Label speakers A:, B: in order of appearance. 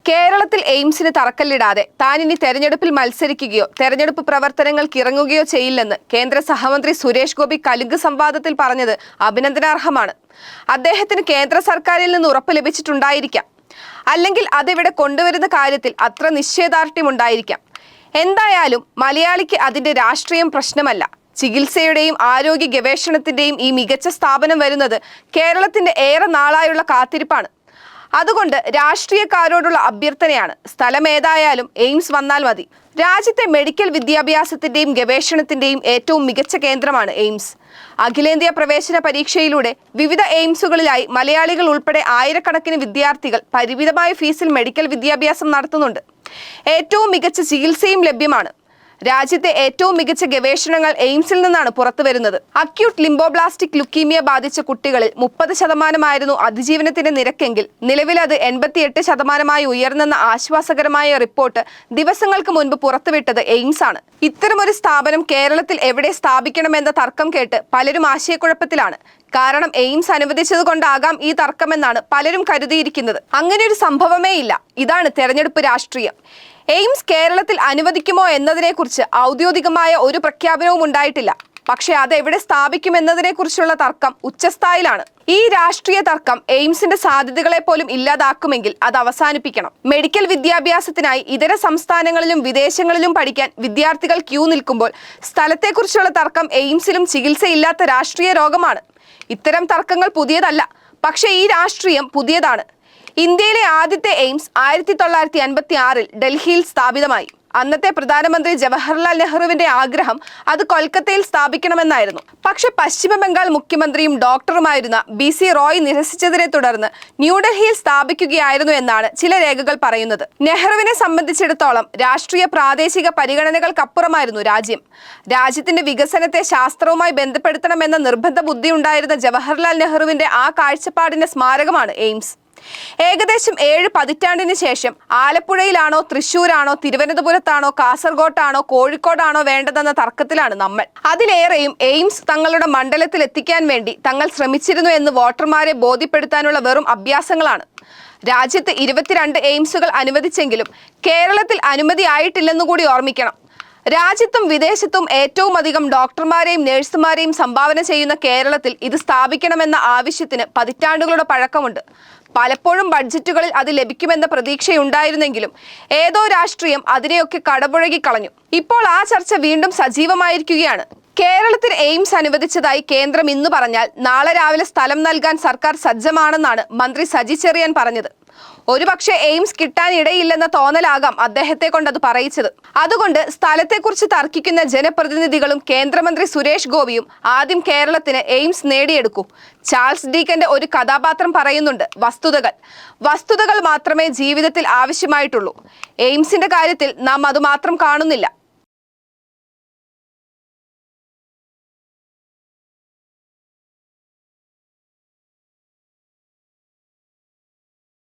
A: കേരളത്തിൽ എയിംസിന് തറക്കല്ലിടാതെ താൻ ഇനി തെരഞ്ഞെടുപ്പിൽ മത്സരിക്കുകയോ തെരഞ്ഞെടുപ്പ് പ്രവർത്തനങ്ങൾക്ക് ഇറങ്ങുകയോ ചെയ്യില്ലെന്ന് കേന്ദ്ര സഹമന്ത്രി സുരേഷ് ഗോപി കലുങ്ക് സംവാദത്തിൽ പറഞ്ഞത് അഭിനന്ദനാർഹമാണ്. അദ്ദേഹത്തിന് കേന്ദ്ര സർക്കാരിൽ നിന്ന് ഉറപ്പ് ലഭിച്ചിട്ടുണ്ടായിരിക്കാം, അല്ലെങ്കിൽ അതിവിടെ കൊണ്ടുവരുന്ന കാര്യത്തിൽ അത്ര നിശ്ചയദാർഢ്യമുണ്ടായിരിക്കാം. എന്തായാലും മലയാളിക്ക് അതിന്റെ രാഷ്ട്രീയം പ്രശ്നമല്ല. ചികിത്സയുടെയും ആരോഗ്യ ഗവേഷണത്തിന്റെയും ഈ മികച്ച സ്ഥാപനം വരുന്നത് കേരളത്തിന്റെ ഏറെ നാളായുള്ള കാത്തിരിപ്പാണ്. അതുകൊണ്ട് രാഷ്ട്രീയക്കാരോടുള്ള അഭ്യർത്ഥനയാണ്, സ്ഥലം ഏതായാലും എയിംസ് വന്നാൽ മതി. രാജ്യത്തെ മെഡിക്കൽ വിദ്യാഭ്യാസത്തിന്റെയും ഗവേഷണത്തിന്റെയും ഏറ്റവും മികച്ച കേന്ദ്രമാണ് എയിംസ്. അഖിലേന്ത്യാ പ്രവേശന പരീക്ഷയിലൂടെ വിവിധ എയിംസുകളിലായി മലയാളികൾ ഉൾപ്പെടെ ആയിരക്കണക്കിന് വിദ്യാർത്ഥികൾ പരിമിതമായ ഫീസിൽ മെഡിക്കൽ വിദ്യാഭ്യാസം നടത്തുന്നുണ്ട്. ഏറ്റവും മികച്ച ചികിത്സയും ലഭ്യമാണ്. രാജ്യത്തെ ഏറ്റവും മികച്ച ഗവേഷണങ്ങൾ എയിംസിൽ നിന്നാണ് പുറത്തു വരുന്നത്. അക്യൂട്ട് ലിംബോബ്ലാസ്റ്റിക് ലുക്കീമിയ ബാധിച്ച കുട്ടികളിൽ 30% അതിജീവനത്തിന്റെ നിരക്കെങ്കിൽ നിലവിൽ അത് 88% ഉയർന്നെന്ന ആശ്വാസകരമായ റിപ്പോർട്ട് ദിവസങ്ങൾക്ക് മുൻപ് പുറത്തുവിട്ടത് എയിംസ് ആണ്. ഇത്തരമൊരു സ്ഥാപനം കേരളത്തിൽ എവിടെ സ്ഥാപിക്കണമെന്ന തർക്കം കേട്ട് പലരും ആശയക്കുഴപ്പത്തിലാണ്. കാരണം എയിംസ് അനുവദിച്ചതുകൊണ്ടാകാം ഈ തർക്കമെന്നാണ് പലരും കരുതിയിരിക്കുന്നത്. അങ്ങനെ ഒരു സംഭവമേ ഇല്ല. ഇതാണ് തെരഞ്ഞെടുപ്പ് രാഷ്ട്രീയം. എയിംസ് കേരളത്തിൽ അനുവദിക്കുമോ എന്നതിനെക്കുറിച്ച് ഔദ്യോഗികമായ ഒരു പ്രഖ്യാപനവും ഉണ്ടായിട്ടില്ല. പക്ഷെ അതെവിടെ സ്ഥാപിക്കുമെന്നതിനെ കുറിച്ചുള്ള തർക്കം ഉച്ചസ്ഥായിലാണ്. ഈ രാഷ്ട്രീയ തർക്കം എയിംസിന്റെ സാധ്യതകളെ പോലും ഇല്ലാതാക്കുമെങ്കിൽ അത് അവസാനിപ്പിക്കണം. മെഡിക്കൽ വിദ്യാഭ്യാസത്തിനായി ഇതര സംസ്ഥാനങ്ങളിലും വിദേശങ്ങളിലും പഠിക്കാൻ വിദ്യാർത്ഥികൾ ക്യൂ നിൽക്കുമ്പോൾ സ്ഥലത്തെക്കുറിച്ചുള്ള തർക്കം എയിംസിലും ചികിത്സയില്ലാത്ത രാഷ്ട്രീയ രോഗമാണ്. ഇത്തരം തർക്കങ്ങൾ പുതിയതല്ല, പക്ഷേ ഈ രാഷ്ട്രീയം പുതിയതാണ്. ഇന്ത്യയിലെ ആദ്യത്തെ എയിംസ് 1956 ഡൽഹിയിൽ സ്ഥാപിതമായി. അന്നത്തെ പ്രധാനമന്ത്രി ജവഹർലാൽ നെഹ്റുവിന്റെ ആഗ്രഹം അത് കൊൽക്കത്തയിൽ സ്ഥാപിക്കണമെന്നായിരുന്നു. പക്ഷെ പശ്ചിമ ബംഗാൾ മുഖ്യമന്ത്രിയും ഡോക്ടറുമായിരുന്ന BC റോയ് നിരസിച്ചതിനെ തുടർന്ന് ന്യൂഡൽഹിയിൽ സ്ഥാപിക്കുകയായിരുന്നു എന്നാണ് ചില രേഖകൾ പറയുന്നത്. നെഹ്റുവിനെ സംബന്ധിച്ചിടത്തോളം രാഷ്ട്രീയ പ്രാദേശിക പരിഗണനകൾക്കപ്പുറമായിരുന്നു രാജ്യം. രാജ്യത്തിന്റെ വികസനത്തെ ശാസ്ത്രവുമായി ബന്ധപ്പെടുത്തണമെന്ന നിർബന്ധ ബുദ്ധി ഉണ്ടായിരുന്ന ജവഹർലാൽ നെഹ്റുവിന്റെ ആ കാഴ്ചപ്പാടിന്റെ സ്മാരകമാണ് എയിംസ്. ഏകദേശം 7 പതിറ്റാണ്ടിന് ശേഷം ആലപ്പുഴയിലാണോ, തൃശ്ശൂരാണോ, തിരുവനന്തപുരത്താണോ, കാസർഗോട്ടാണോ, കോഴിക്കോടാണോ വേണ്ടതെന്ന തർക്കത്തിലാണ് നമ്മൾ. അതിലേറെയും എയിംസ് തങ്ങളുടെ മണ്ഡലത്തിൽ എത്തിക്കാൻ വേണ്ടി തങ്ങൾ ശ്രമിച്ചിരുന്നു എന്ന് വോട്ടർമാരെ ബോധ്യപ്പെടുത്താനുള്ള വെറും അഭ്യാസങ്ങളാണ്. രാജ്യത്ത് 22 എയിംസുകൾ അനുവദിച്ചെങ്കിലും കേരളത്തിൽ അനുമതിയായിട്ടില്ലെന്നുകൂടി ഓർമ്മിക്കണം. രാജ്യത്തും വിദേശത്തും ഏറ്റവും അധികം ഡോക്ടർമാരെയും നഴ്സുമാരെയും സംഭാവന ചെയ്യുന്ന കേരളത്തിൽ ഇത് സ്ഥാപിക്കണമെന്ന ആവശ്യത്തിന് പതിറ്റാണ്ടുകളുടെ പഴക്കമുണ്ട്. പലപ്പോഴും ബഡ്ജറ്റുകളിൽ അത് ലഭിക്കുമെന്ന പ്രതീക്ഷയുണ്ടായിരുന്നെങ്കിലും ഏതോ രാഷ്ട്രീയം അതിനെയൊക്കെ കടപുഴകി കളഞ്ഞു. ഇപ്പോൾ ആ ചർച്ച വീണ്ടും സജീവമായിരിക്കുകയാണ്. കേരളത്തിൽ എയിംസ് അനുവദിച്ചതായി കേന്ദ്രം ഇന്ന് പറഞ്ഞാൽ നാളെ രാവിലെ സ്ഥലം നൽകാൻ സർക്കാർ സജ്ജമാണെന്നാണ് മന്ത്രി സജി ചെറിയാൻ പറഞ്ഞത്. ഒരുപക്ഷെ എയിംസ് കിട്ടാനിടയില്ലെന്ന തോന്നലാകാം അദ്ദേഹത്തെ കൊണ്ടത് പറയിച്ചത്. അതുകൊണ്ട് സ്ഥലത്തെക്കുറിച്ച് തർക്കിക്കുന്ന ജനപ്രതിനിധികളും കേന്ദ്രമന്ത്രി സുരേഷ് ഗോപിയും ആദ്യം കേരളത്തിന് എയിംസ് നേടിയെടുക്കൂ. ചാൾസ് ഡീക്കന്റെ ഒരു കഥാപാത്രം പറയുന്നുണ്ട്, വസ്തുതകൾ മാത്രമേ ജീവിതത്തിൽ ആവശ്യമായിട്ടുള്ളൂ. എയിംസിന്റെ കാര്യത്തിൽ നാം അതുമാത്രം കാണുന്നില്ല.